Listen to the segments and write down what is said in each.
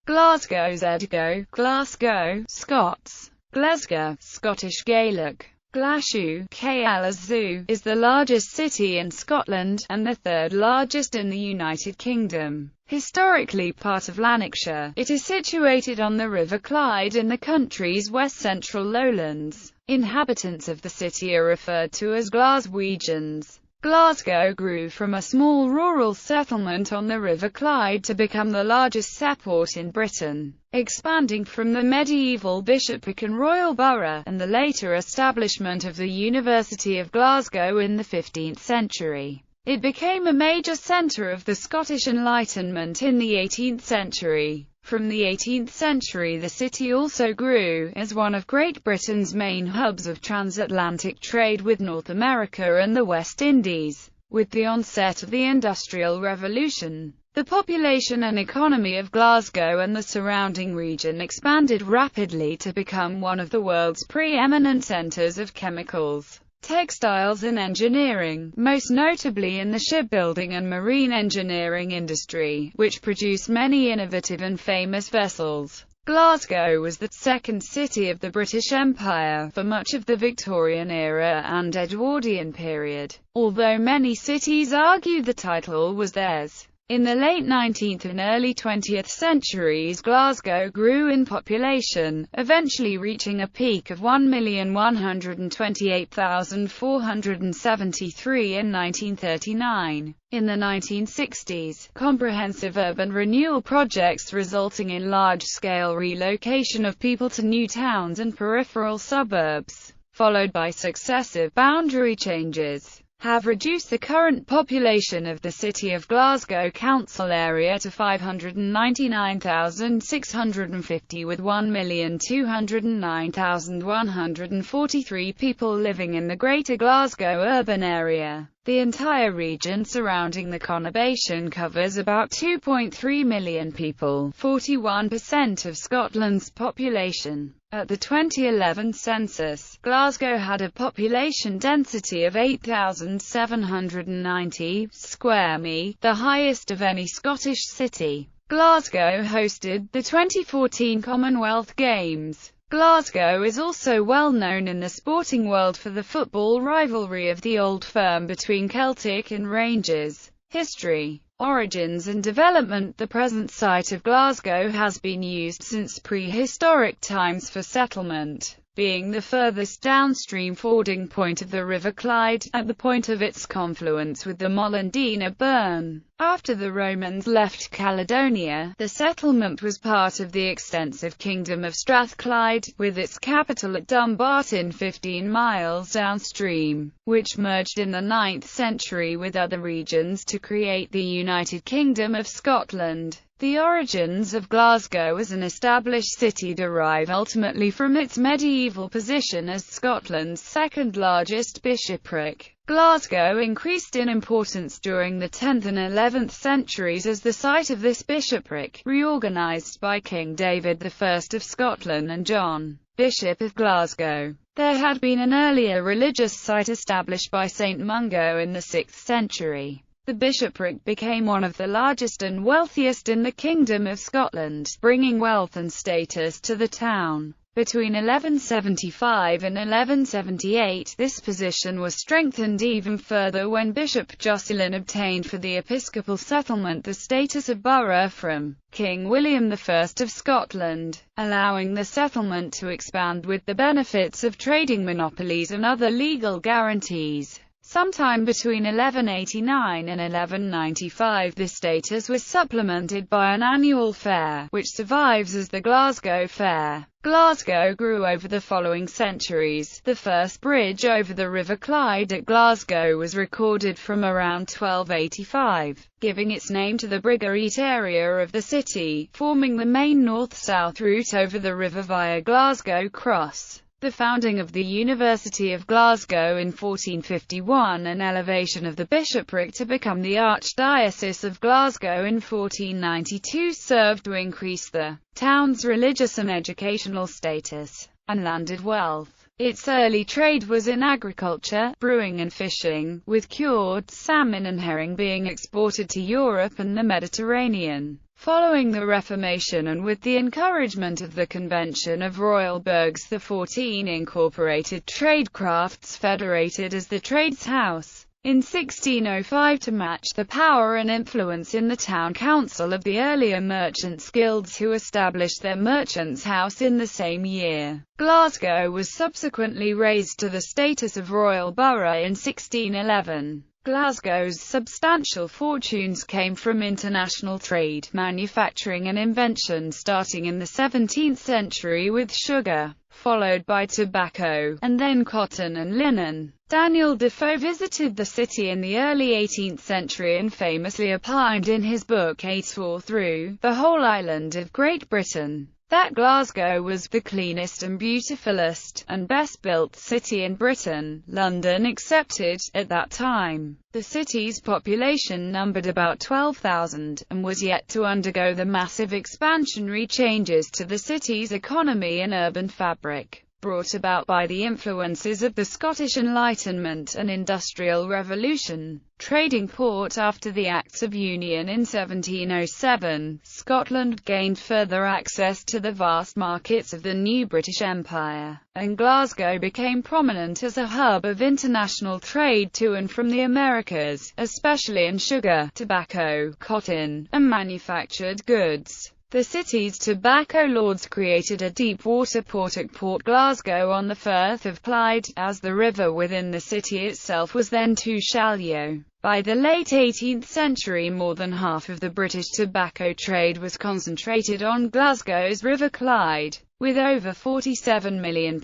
Glasgow, Z-goh, Glasgow, Scots, Glesga, Scottish Gaelic, Glaschu, ๊ɡlɑːzɡoʊ, is the largest city in Scotland, and the third largest in the United Kingdom. Historically part of Lanarkshire, it is situated on the River Clyde in the country's west-central lowlands. Inhabitants of the city are referred to as Glaswegians. Glasgow grew from a small rural settlement on the River Clyde to become the largest seaport in Britain, expanding from the medieval bishopric and royal borough, and the later establishment of the University of Glasgow in the 15th century. It became a major centre of the Scottish Enlightenment in the 18th century. From the 18th century the city also grew, as one of Great Britain's main hubs of transatlantic trade with North America and the West Indies. With the onset of the Industrial Revolution, the population and economy of Glasgow and the surrounding region expanded rapidly to become one of the world's preeminent centres of chemicals, textiles and engineering, most notably in the shipbuilding and marine engineering industry, which produced many innovative and famous vessels. Glasgow was the second city of the British Empire for much of the Victorian era and Edwardian period, although many cities argue the title was theirs. In the late 19th and early 20th centuries Glasgow grew in population, eventually reaching a peak of 1,128,473 in 1939. In the 1960s, comprehensive urban renewal projects resulting in large-scale relocation of people to new towns and peripheral suburbs, followed by successive boundary changes, have reduced the current population of the City of Glasgow council area to 599,650, with 1,209,143 people living in the Greater Glasgow urban area. The entire region surrounding the conurbation covers about 2.3 million people, 41% of Scotland's population. At the 2011 census, Glasgow had a population density of 8,790 square mi, the highest of any Scottish city. Glasgow hosted the 2014 Commonwealth Games. Glasgow is also well known in the sporting world for the football rivalry of the Old Firm between Celtic and Rangers. History, origins and development. The present site of Glasgow has been used since prehistoric times for settlement, being the furthest downstream fording point of the River Clyde, at the point of its confluence with the Mollendina burn. After the Romans left Caledonia, the settlement was part of the extensive kingdom of Strathclyde, with its capital at Dumbarton 15 miles downstream, which merged in the 9th century with other regions to create the United Kingdom of Scotland. The origins of Glasgow as an established city derive ultimately from its medieval position as Scotland's second-largest bishopric. Glasgow increased in importance during the 10th and 11th centuries as the site of this bishopric, reorganised by King David I of Scotland and John, Bishop of Glasgow. There had been an earlier religious site established by St Mungo in the 6th century. The bishopric became one of the largest and wealthiest in the Kingdom of Scotland, bringing wealth and status to the town. Between 1175 and 1178, this position was strengthened even further when Bishop Jocelyn obtained for the episcopal settlement the status of borough from King William I of Scotland, allowing the settlement to expand with the benefits of trading monopolies and other legal guarantees. Sometime between 1189 and 1195 this status was supplemented by an annual fair, which survives as the Glasgow Fair. Glasgow grew over the following centuries. The first bridge over the River Clyde at Glasgow was recorded from around 1285, giving its name to the Brigareet area of the city, forming the main north-south route over the river via Glasgow Cross. The founding of the University of Glasgow in 1451 and elevation of the bishopric to become the Archdiocese of Glasgow in 1492 served to increase the town's religious and educational status and landed wealth. Its early trade was in agriculture, brewing and fishing, with cured salmon and herring being exported to Europe and the Mediterranean. Following the Reformation and with the encouragement of the Convention of Royal Burghs, the 14 incorporated tradecrafts federated as the Trades House in 1605 to match the power and influence in the town council of the earlier merchants' guilds who established their merchants' house in the same year. Glasgow was subsequently raised to the status of royal borough in 1611. Glasgow's substantial fortunes came from international trade, manufacturing and invention starting in the 17th century with sugar, followed by tobacco, and then cotton and linen. Daniel Defoe visited the city in the early 18th century and famously opined in his book A Tour Through the Whole Island of Great Britain that Glasgow was the cleanest and beautifulest, and best-built city in Britain, London excepted, at that time. The city's population numbered about 12,000, and was yet to undergo the massive expansionary changes to the city's economy and urban fabric, brought about by the influences of the Scottish Enlightenment and Industrial Revolution. Trading port after the Acts of Union in 1707, Scotland gained further access to the vast markets of the new British Empire, and Glasgow became prominent as a hub of international trade to and from the Americas, especially in sugar, tobacco, cotton, and manufactured goods. The city's tobacco lords created a deep-water port at Port Glasgow on the Firth of Clyde, as the river within the city itself was then too shallow. By the late 18th century, more than half of the British tobacco trade was concentrated on Glasgow's River Clyde, with over £47 million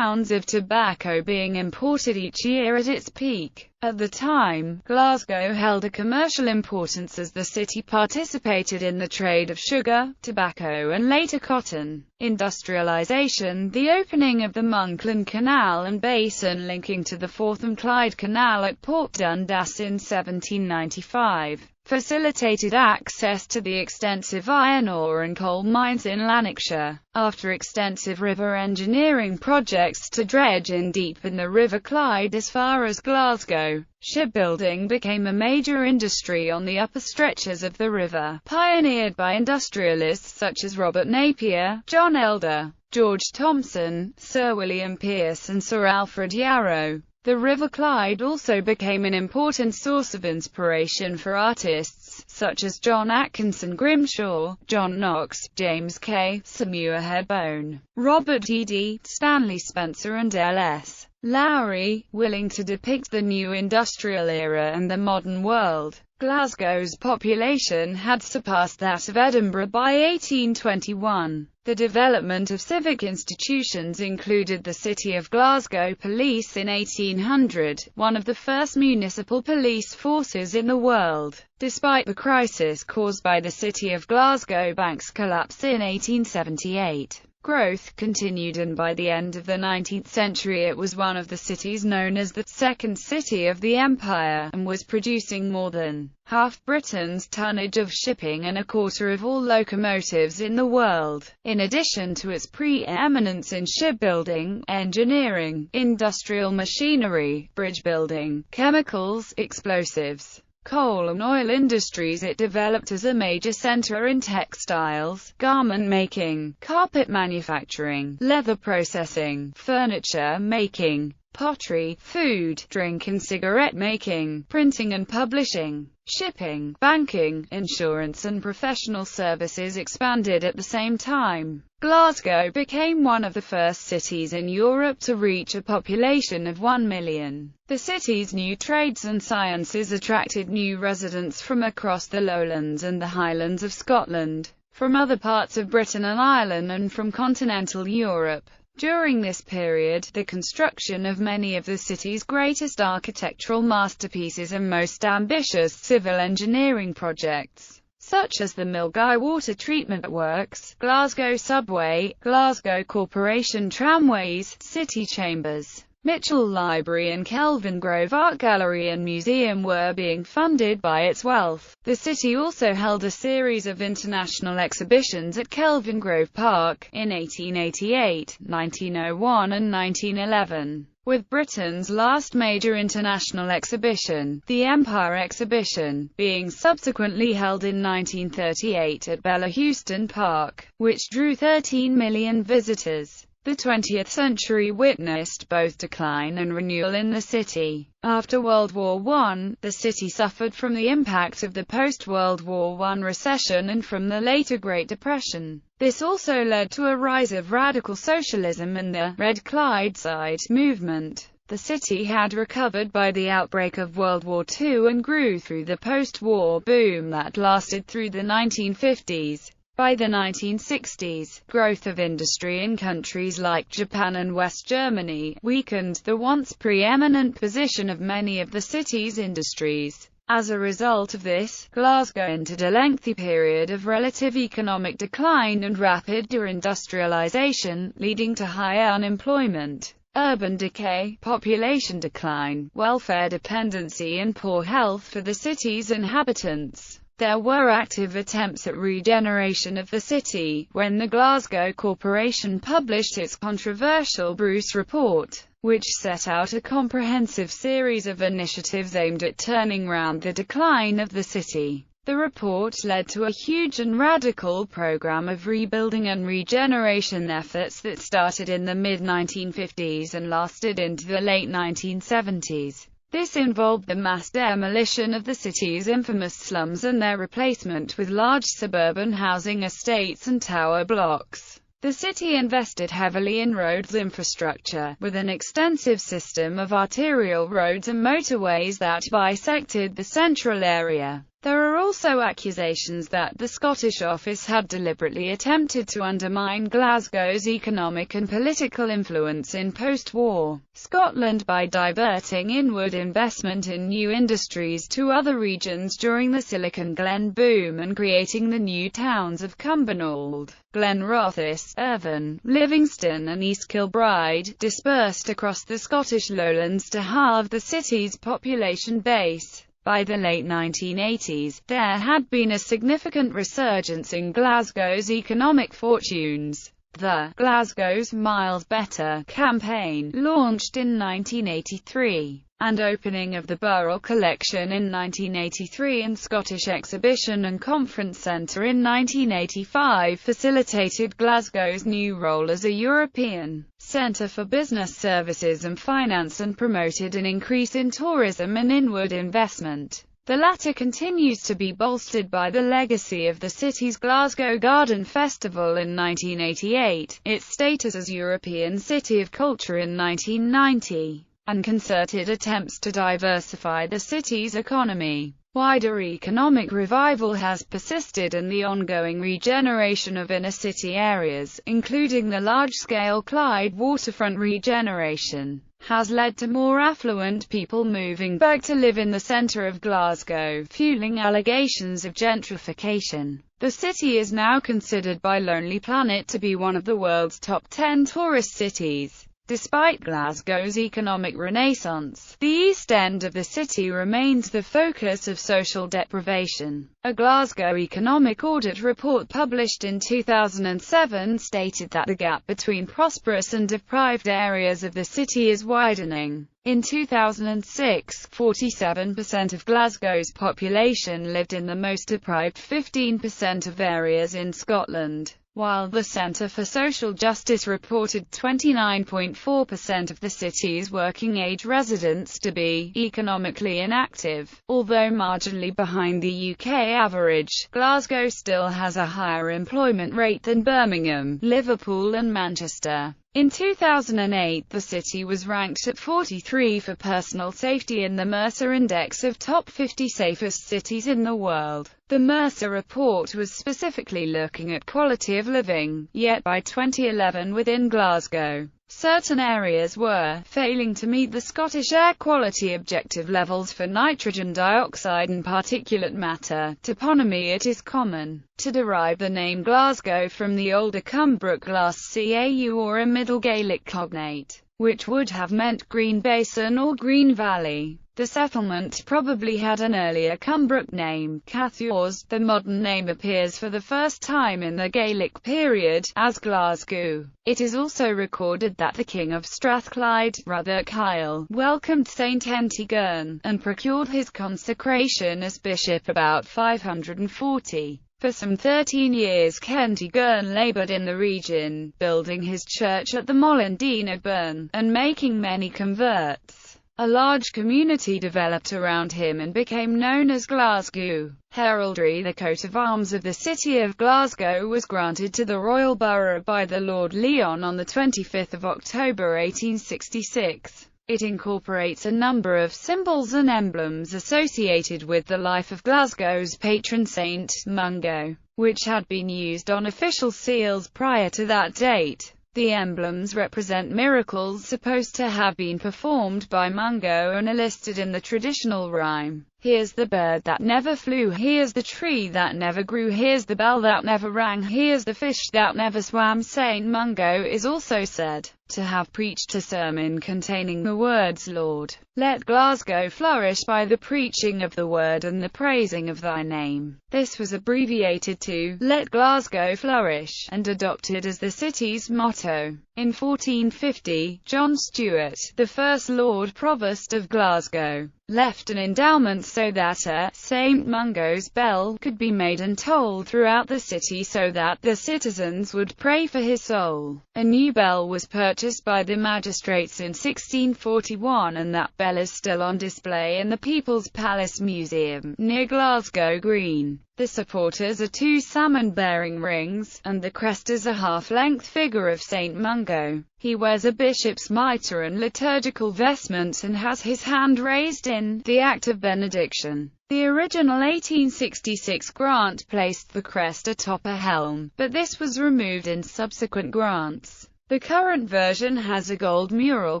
of tobacco being imported each year at its peak. At the time, Glasgow held a commercial importance as the city participated in the trade of sugar, tobacco and later cotton. Industrialisation. The opening of the Monkland Canal and basin linking to the Forth and Clyde Canal at Port Dundas in 1795 facilitated access to the extensive iron ore and coal mines in Lanarkshire. After extensive river engineering projects to dredge and deepen the River Clyde as far as Glasgow, shipbuilding became a major industry on the upper stretches of the river, pioneered by industrialists such as Robert Napier, John Elder, George Thomson, Sir William Pearce and Sir Alfred Yarrow. The River Clyde also became an important source of inspiration for artists such as John Atkinson Grimshaw, John Knox, James Kay, Sir Muirhead, Robert E.D., Stanley Spencer and L.S. Lowry, willing to depict the new industrial era and the modern world. Glasgow's population had surpassed that of Edinburgh by 1821. The development of civic institutions included the City of Glasgow Police in 1800, one of the first municipal police forces in the world. Despite the crisis caused by the City of Glasgow Bank's collapse in 1878, growth continued, and by the end of the 19th century it was one of the cities known as the second city of the empire, and was producing more than half Britain's tonnage of shipping and a quarter of all locomotives in the world. In addition to its pre-eminence in shipbuilding, engineering, industrial machinery, bridge building, chemicals, explosives, coal and oil industries, it developed as a major centre in textiles, garment making, carpet manufacturing, leather processing, furniture making, pottery, food, drink and cigarette making, printing and publishing. Shipping, banking, insurance and professional services expanded at the same time. Glasgow became one of the first cities in Europe to reach a population of 1 million. The city's new trades and sciences attracted new residents from across the lowlands and the highlands of Scotland, from other parts of Britain and Ireland and from continental Europe. During this period, the construction of many of the city's greatest architectural masterpieces and most ambitious civil engineering projects, such as the Milngavie Water Treatment Works, Glasgow Subway, Glasgow Corporation Tramways, city chambers, Mitchell Library and Kelvingrove Art Gallery and Museum were being funded by its wealth. The city also held a series of international exhibitions at Kelvingrove Park in 1888, 1901 and 1911. With Britain's last major international exhibition, the Empire Exhibition, being subsequently held in 1938 at Bellahouston Park, which drew 13 million visitors. The 20th century witnessed both decline and renewal in the city. After World War I, the city suffered from the impact of the post-World War I recession and from the later Great Depression. This also led to a rise of radical socialism and the Red Clydeside movement. The city had recovered by the outbreak of World War II and grew through the post-war boom that lasted through the 1950s. By the 1960s, growth of industry in countries like Japan and West Germany weakened the once preeminent position of many of the city's industries. As a result of this, Glasgow entered a lengthy period of relative economic decline and rapid deindustrialization, leading to high unemployment, urban decay, population decline, welfare dependency and poor health for the city's inhabitants. There were active attempts at regeneration of the city, when the Glasgow Corporation published its controversial Bruce Report, which set out a comprehensive series of initiatives aimed at turning round the decline of the city. The report led to a huge and radical program of rebuilding and regeneration efforts that started in the mid-1950s and lasted into the late 1970s. This involved the mass demolition of the city's infamous slums and their replacement with large suburban housing estates and tower blocks. The city invested heavily in roads infrastructure, with an extensive system of arterial roads and motorways that bisected the central area. There are also accusations that the Scottish Office had deliberately attempted to undermine Glasgow's economic and political influence in post-war Scotland by diverting inward investment in new industries to other regions during the Silicon Glen boom and creating the new towns of Cumbernauld, Glenrothes, Irvine, Livingston and East Kilbride, dispersed across the Scottish lowlands to halve the city's population base. By the late 1980s, there had been a significant resurgence in Glasgow's economic fortunes. The Glasgow's Miles Better campaign, launched in 1983, and opening of the Borough Collection in 1983 and Scottish Exhibition and Conference Centre in 1985 facilitated Glasgow's new role as a European centre for business services and finance and promoted an increase in tourism and inward investment. The latter continues to be bolstered by the legacy of the city's Glasgow Garden Festival in 1988, its status as European City of Culture in 1990, and concerted attempts to diversify the city's economy. Wider economic revival has persisted and the ongoing regeneration of inner-city areas, including the large-scale Clyde waterfront regeneration, has led to more affluent people moving back to live in the centre of Glasgow, fueling allegations of gentrification. The city is now considered by Lonely Planet to be one of the world's top 10 tourist cities. Despite Glasgow's economic renaissance, the east end of the city remains the focus of social deprivation. A Glasgow economic audit report published in 2007 stated that the gap between prosperous and deprived areas of the city is widening. In 2006, 47% of Glasgow's population lived in the most deprived 15% of areas in Scotland, while the Centre for Social Justice reported 29.4% of the city's working-age residents to be economically inactive. Although marginally behind the UK average, Glasgow still has a higher employment rate than Birmingham, Liverpool and Manchester. In 2008, the city was ranked at 43 for personal safety in the Mercer Index of top 50 safest cities in the world. The Mercer report was specifically looking at quality of living, yet by 2011 within Glasgow, certain areas were failing to meet the Scottish air quality objective levels for nitrogen dioxide and particulate matter. Toponymy: it is common to derive the name Glasgow from the older Cumbric Glas Cau or a Middle Gaelic cognate, which would have meant Green Basin or Green Valley. The settlement probably had an earlier Cumbric name, Cathures. The modern name appears for the first time in the Gaelic period, as ʻɡlɑːzɡoʊ. It is also recorded that the king of Strathclyde, Ruther Kyle, welcomed Saint Hentigern, and procured his consecration as bishop about 540. For some 13 years Kentigern laboured in the region, building his church at the Mollendine of Burn, and making many converts. A large community developed around him and became known as ʻɡlɑːzɡoʊ. Heraldry. The coat of arms of the city of Glasgow was granted to the royal borough by the Lord Leon on 25 October 1866. It incorporates a number of symbols and emblems associated with the life of Glasgow's patron saint, Mungo, which had been used on official seals prior to that date. The emblems represent miracles supposed to have been performed by Mungo and are listed in the traditional rhyme. Here's the bird that never flew, here's the tree that never grew, here's the bell that never rang, here's the fish that never swam. Saint Mungo is also said to have preached a sermon containing the words, Lord, let Glasgow flourish by the preaching of the word and the praising of thy name. This was abbreviated to, let Glasgow flourish, and adopted as the city's motto. In 1450, John Stewart, the first Lord Provost of Glasgow, left an endowment so that St. Mungo's bell could be made and tolled throughout the city so that the citizens would pray for his soul. A new bell was purchased by the magistrates in 1641 and that bell is still on display in the People's Palace Museum, near Glasgow Green. The supporters are two salmon-bearing rings, and the crest is a half-length figure of St. Mungo. He wears a bishop's mitre and liturgical vestments and has his hand raised in the act of benediction. The original 1866 grant placed the crest atop a helm, but this was removed in subsequent grants. The current version has a gold mural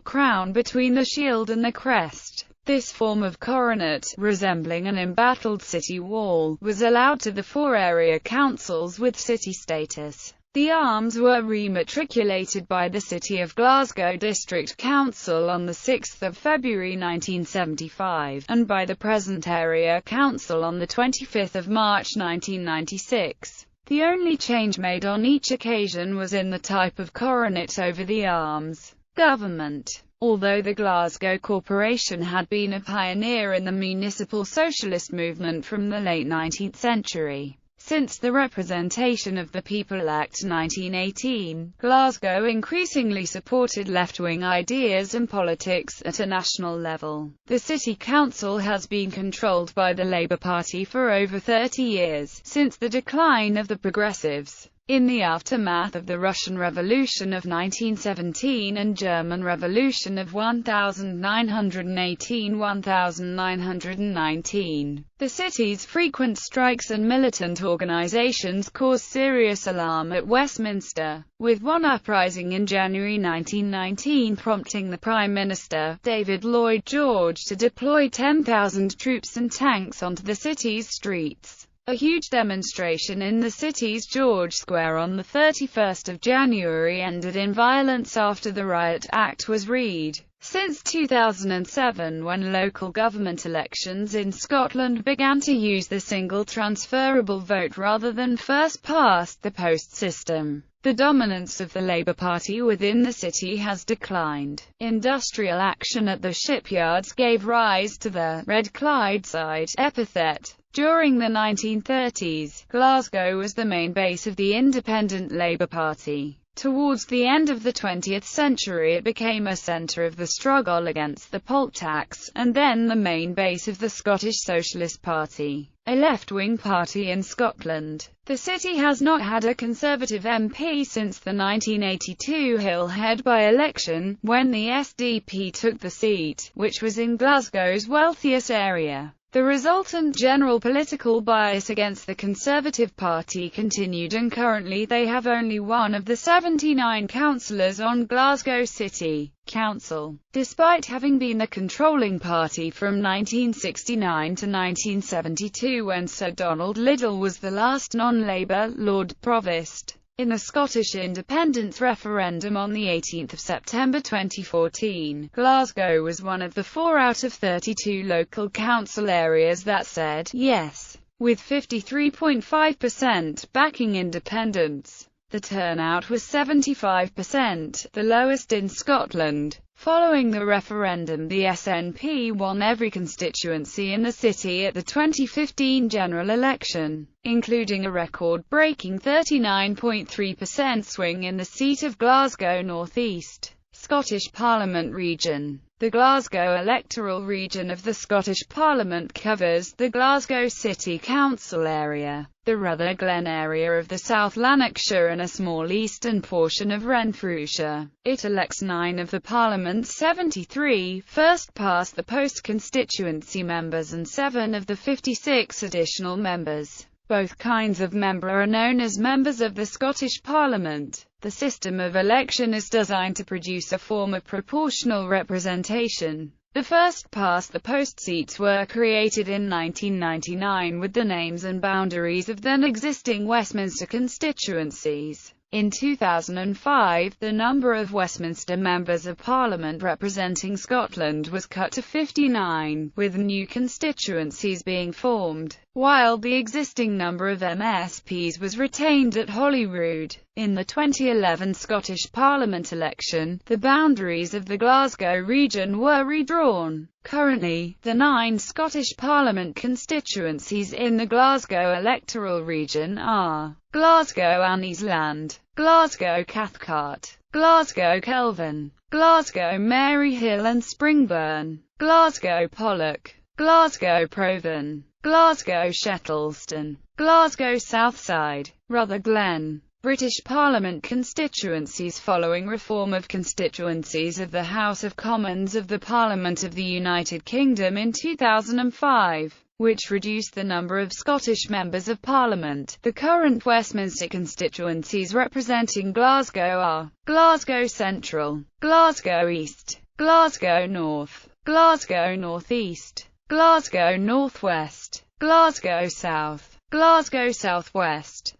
crown between the shield and the crest. This form of coronet, resembling an embattled city wall, was allowed to the 4 area councils with city status. The arms were rematriculated by the City of Glasgow District Council on 6 February 1975, and by the present Area Council on 25 March 1996. The only change made on each occasion was in the type of coronet over the arms. Government. Although the Glasgow Corporation had been a pioneer in the municipal socialist movement from the late 19th century, since the Representation of the People Act 1918, Glasgow increasingly supported left-wing ideas and politics at a national level. The city council has been controlled by the Labour Party for over 30 years, since the decline of the Progressives. In the aftermath of the Russian Revolution of 1917 and German Revolution of 1918–1919, the city's frequent strikes and militant organisations caused serious alarm at Westminster, with one uprising in January 1919 prompting the Prime Minister, David Lloyd George, to deploy 10,000 troops and tanks onto the city's streets. A huge demonstration in the city's George Square on 31 January ended in violence after the Riot Act was read. Since 2007, when local government elections in Scotland began to use the single transferable vote rather than first-past-the-post system, the dominance of the Labour Party within the city has declined. Industrial action at the shipyards gave rise to the Red Clydeside epithet. During the 1930s, Glasgow was the main base of the Independent Labour Party. Towards the end of the 20th century it became a centre of the struggle against the poll tax, and then the main base of the Scottish Socialist Party, a left-wing party in Scotland. The city has not had a Conservative MP since the 1982 Hillhead by-election, when the SDP took the seat, which was in Glasgow's wealthiest area. The resultant general political bias against the Conservative Party continued, and currently they have only one of the 79 councillors on Glasgow City Council. Despite having been the controlling party from 1969 to 1972 when Sir Donald Liddell was the last non-Labour Lord Provost, In the Scottish independence referendum on 18 September 2014, Glasgow was one of the 4 out of 32 local council areas that said yes, with 53.5% backing independence. The turnout was 75%, the lowest in Scotland. Following the referendum, the SNP won every constituency in the city at the 2015 general election, including a record-breaking 39.3% swing in the seat of Glasgow North East, Scottish Parliament region. The Glasgow electoral region of the Scottish Parliament covers the Glasgow City Council area, the Rutherglen area of the South Lanarkshire and a small eastern portion of Renfrewshire. It elects 9 of the Parliament's 73 first-past-the-post constituency members and 7 of the 56 additional members. Both kinds of member are known as members of the Scottish Parliament. The system of election is designed to produce a form of proportional representation. The first-past-the-post seats were created in 1999 with the names and boundaries of then-existing Westminster constituencies. In 2005, the number of Westminster members of Parliament representing Scotland was cut to 59, with new constituencies being formed, while the existing number of MSPs was retained at Holyrood. In the 2011 Scottish Parliament election, the boundaries of the Glasgow region were redrawn. Currently, the 9 Scottish Parliament constituencies in the Glasgow electoral region are Glasgow Anniesland, Glasgow Cathcart, Glasgow Kelvin, Glasgow Maryhill and Springburn, Glasgow Pollock, Glasgow Provan, Glasgow Shettleston, Glasgow Southside, Rutherglen. British Parliament constituencies. Following reform of constituencies of the House of Commons of the Parliament of the United Kingdom in 2005, which reduced the number of Scottish members of Parliament, the current Westminster constituencies representing Glasgow are Glasgow Central, Glasgow East, Glasgow North, Glasgow North East, Glasgow North West, Glasgow South, Glasgow South West,